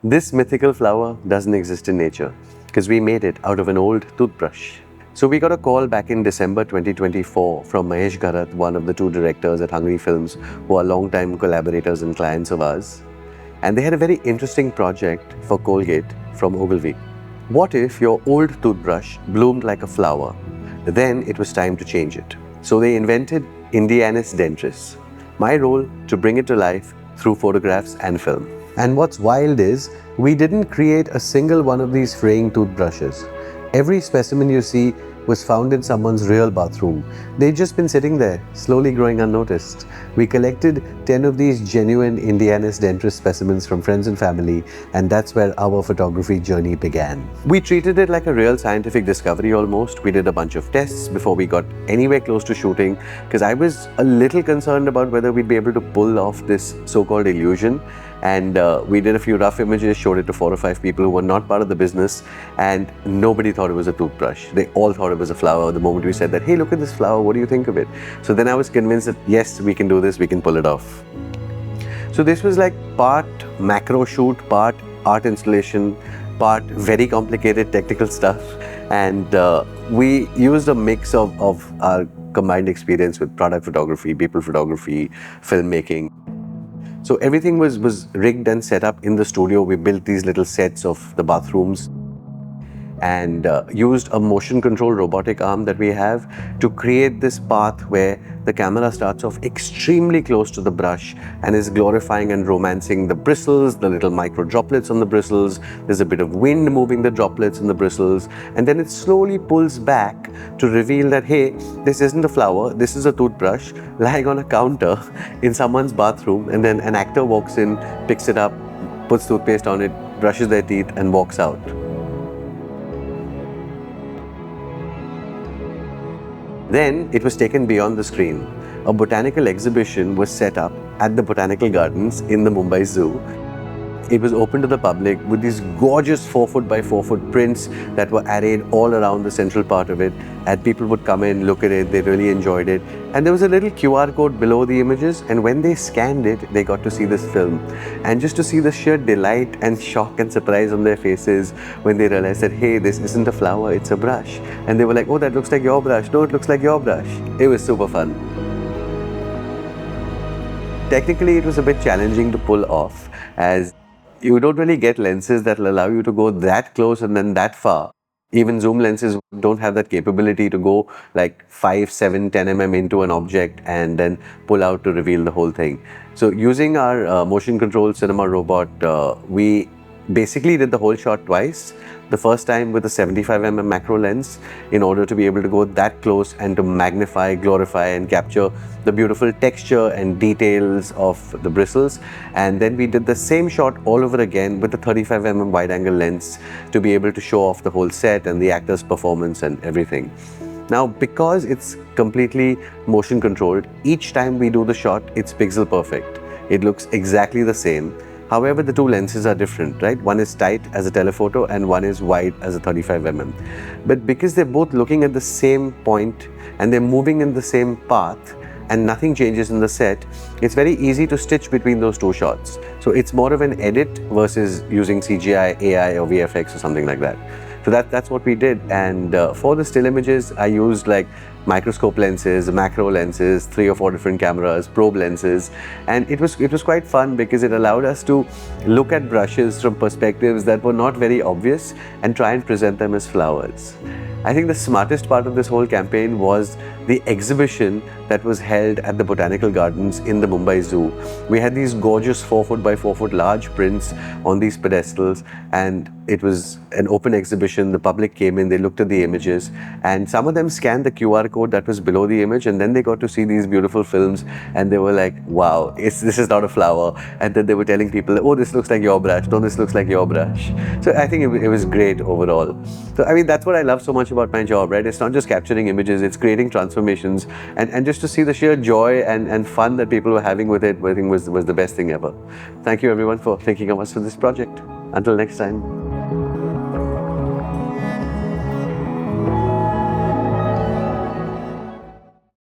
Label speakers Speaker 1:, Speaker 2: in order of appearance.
Speaker 1: This mythical flower doesn't exist in nature because we made it out of an old toothbrush. So we got a call back in December 2024 from Mahesh Garat, one of the two directors at Hungry Films, who are long-time collaborators and clients of ours. And they had a very interesting project for Colgate from Ogilvy. What if your old toothbrush bloomed like a flower? Then it was time to change it. So they invented Indianis Dentris. My role to bring it to life through photographs and film. And what's wild is, we didn't create a single one of these fraying toothbrushes. Every specimen you see was found in someone's real bathroom. They'd just been sitting there, slowly growing unnoticed. We collected 10 of these genuine Indianis Dentris specimens from friends and family, and that's where our photography journey began. We treated it like a real scientific discovery almost. We did a bunch of tests before we got anywhere close to shooting, because I was a little concerned about whether we'd be able to pull off this so-called illusion. And we did a few rough images, showed it to 4 or 5 people who were not part of the business, and nobody thought it was a toothbrush. They all thought it was a flower the moment we said that, hey, look at this flower, what do you think of it? So then I was convinced that yes, we can do this, we can pull it off. So this was like part macro shoot, part art installation, part very complicated technical stuff. And we used a mix of our combined experience with product photography, people photography, filmmaking. So everything was rigged and set up in the studio. We built these little sets of the bathrooms and used a motion control robotic arm that we have to create this path where the camera starts off extremely close to the brush and is glorifying and romancing the bristles, the little micro droplets on the bristles. There's a bit of wind moving the droplets in the bristles, and then it slowly pulls back to reveal that, hey, this isn't a flower, this is a toothbrush lying on a counter in someone's bathroom, and then an actor walks in, picks it up, puts toothpaste on it, brushes their teeth and walks out. Then it was taken beyond the screen. A botanical exhibition was set up at the Botanical Gardens in the Mumbai Zoo. It was open to the public with these gorgeous 4-foot by 4-foot prints that were arrayed all around the central part of it, and people would come in, look at it, they really enjoyed it. And there was a little QR code below the images, and when they scanned it, they got to see this film. And just to see the sheer delight and shock and surprise on their faces when they realized that, hey, this isn't a flower, it's a brush. And they were like, oh, that looks like your brush. No, it looks like your brush. It was super fun. Technically, it was a bit challenging to pull off, as you don't really get lenses that will allow you to go that close and then that far. Even zoom lenses don't have that capability to go like 5, 7, 10 mm into an object and then pull out to reveal the whole thing. So using our motion control cinema robot, we basically did the whole shot twice. The first time with a 75 mm macro lens in order to be able to go that close and to magnify, glorify and capture the beautiful texture and details of the bristles. And then we did the same shot all over again with the 35 mm wide angle lens to be able to show off the whole set and the actor's performance and everything. Now, because it's completely motion controlled, each time we do the shot, it's pixel perfect. It looks exactly the same. However, the two lenses are different, right? One is tight as a telephoto and one is wide as a 35 mm. But because they're both looking at the same point and they're moving in the same path and nothing changes in the set, it's very easy to stitch between those two shots. So it's more of an edit versus using CGI, AI or VFX or something like that. So that's what we did. And for the still images, I used like microscope lenses, macro lenses, 3 or 4 different cameras, probe lenses, and it was quite fun because it allowed us to look at brushes from perspectives that were not very obvious and try and present them as flowers. I think the smartest part of this whole campaign was the exhibition that was held at the Botanical Gardens in the Mumbai Zoo. We had these gorgeous 4-foot by 4-foot large prints on these pedestals, and it was an open exhibition. The public came in, they looked at the images, and some of them scanned the QR code that was below the image, and then they got to see these beautiful films, and they were like, wow, this is not a flower. And then they were telling people, oh, this looks like your brush, no, this looks like your brush. So I think it was great overall. So I mean, that's what I love so much about my job, right? It's not just capturing images, it's creating transformations, and just to see the sheer joy and fun that people were having with it, I think was the best thing ever. Thank you everyone for thinking of us for this project. Until next time.